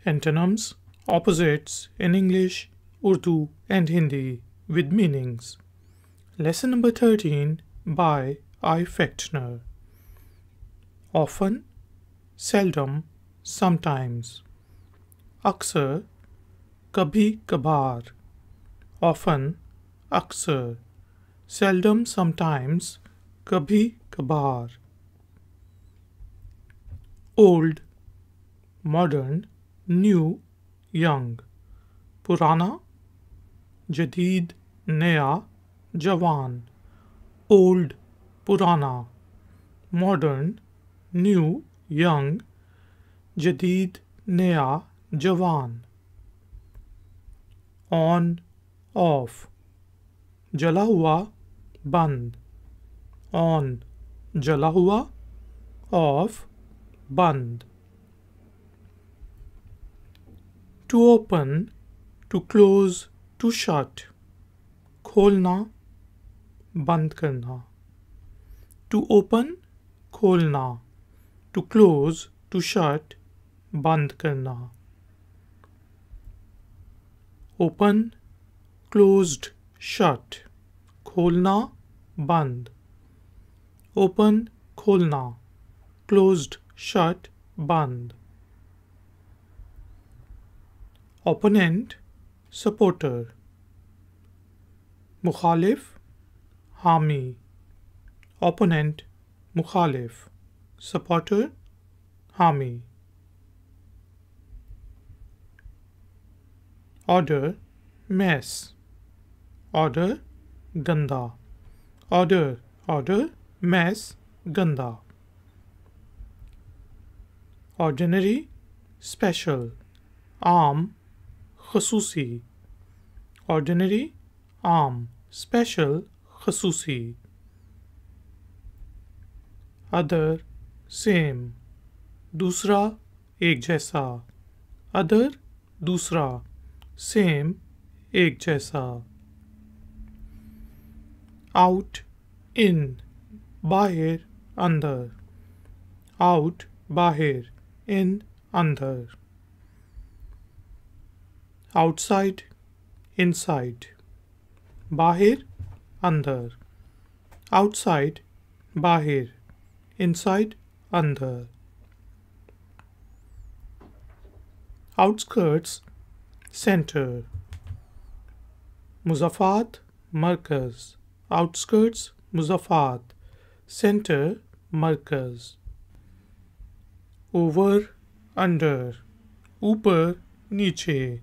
Antonyms, opposites in English, Urdu and Hindi with meanings. Lesson number 13 by I. Fechner. Often, seldom, sometimes. अक्सर, कभी कभार. Often, अक्सर. Seldom, sometimes, कभी कभार. Old, modern, new, young. पुराना, जदीद, नया, जवान. Old, पुराना. Modern, new, young. जदीद, नया, जवान. On, off. जला हुआ, बंद. On, जला हुआ. Off, बंद. To open, to close, to shut. खोलना, बंद करना. To open, खोलना. To close, to shut, बंद करना. Open, closed, shut. खोलना, बंद. Open, खोलना. Closed, shut, बंद. Opponent, supporter. मुखालिफ, हामी. Opponent, मुखालिफ. Supporter, हामी. Order, mess. Order, गंदा. Order, mess, गंदा. Ordinary, special. आम, खसूसी. Ordinary, आम. Special, खसूसी. Other, same. दूसरा, एक जैसा. Other, दूसरा. Same, एक जैसा. Out, in. बाहर, अंदर. Out, बाहर. In, अंदर. Outside, inside. बाहर, अंदर. Outside, बाहर. Inside, अंदर. Outskirts, center. मुज़ाफ़ात, मरकज़. Outskirts, मुज़ाफ़ात. Center, मरकज़. Over, under. ऊपर, नीचे.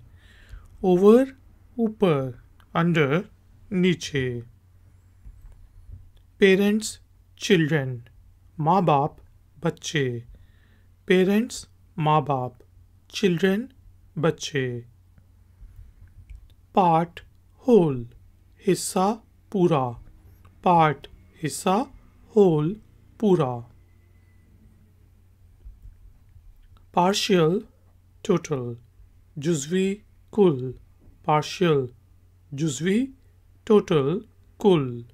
Over, ऊपर. Under, नीचे. Parents, children. माँ बाप, बच्चे. Parents, माँ बाप. Children, बच्चे. Part, whole. हिस्सा, पूरा. Part, हिस्सा. Whole, पूरा. Partial, total. जुज़वी, कुल. Partial, जुज़वी. Total, कुल.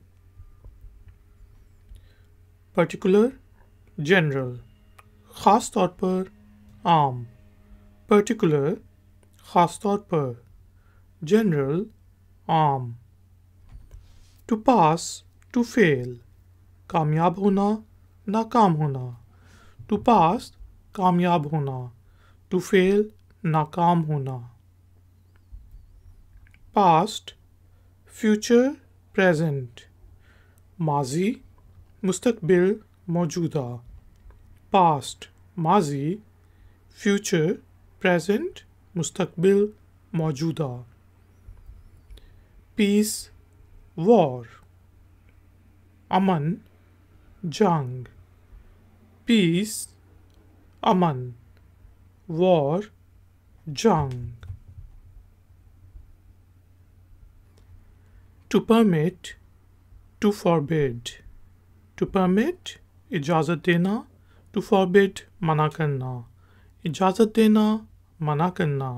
Particular, general. ख़ास तौर पर, आम. Particular, ख़ास तौर पर. General, आम. To pass, to fail. कामयाब होना, नाकाम होना. To pass, कामयाब होना. To fail, नाकाम होना. Past, future, present. माज़ी, मुस्तक़बिल, मौजूदा. Past, माज़ी. Future, present, मुस्तक़बिल, मौजूदा. Peace, war. अमन, जंग. Peace, अमन. War, जंग. To permit, to forbid. To permit, इजाज़त देना. To forbid, मना करना. इजाज़त देना, मना करना.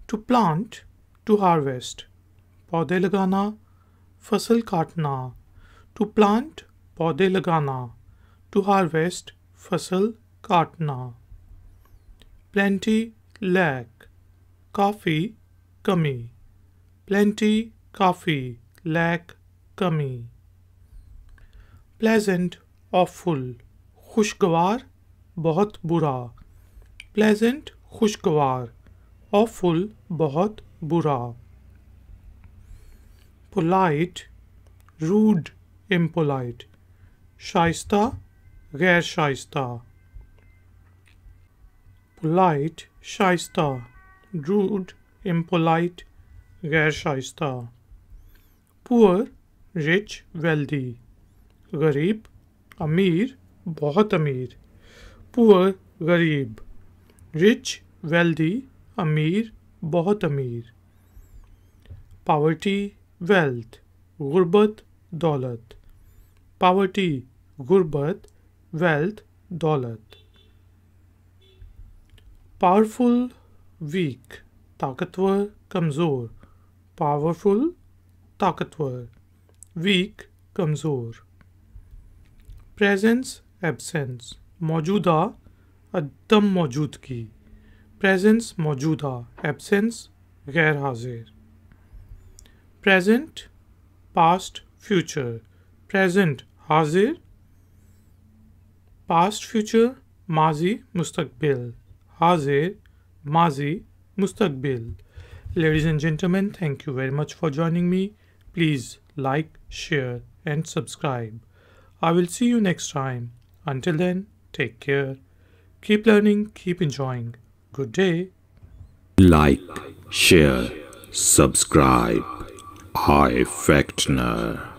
To plant, to harvest. पौधे लगाना, फसल काटना. To plant, पौधे लगाना. To harvest, फसल काटना. plenty, lack, काफ़ी, कमी, plenty, काफ़ी, lack, कमी, pleasant, awful, खुशगवार, बहुत बुरा, pleasant, खुशगवार, awful, बहुत बुरा, polite, rude, impolite, शाइस्ता, गैर Shaista, polite, Shaista, rude, impolite, गैर शाइस्ता, poor, rich, wealthy, गरीब, अमीर, बहुत अमीर, poor, गरीब, rich, wealthy, अमीर, बहुत अमीर, poverty, wealth, गुर्बत, दौलत, poverty, गुर्बत, wealth, दौलत, powerful, weak, ताकतवर, कमज़ोर, powerful, ताकतवर, weak, कमज़ोर, presence, absence, मौजूदा, अदम मौजूदगी, presence, मौजूदा, absence, गैर हाजिर, present, past, future, present, हाजिर, past, future, माजी, मुस्तकबिल, हाजिर, माजी, मुस्तकबिल. Ladies and gentlemen, thank you very much for joining me. Please like, share and subscribe. I will see you next time. Until then, take care. Keep learning, keep enjoying. Good day. Like, share, subscribe. I Factner.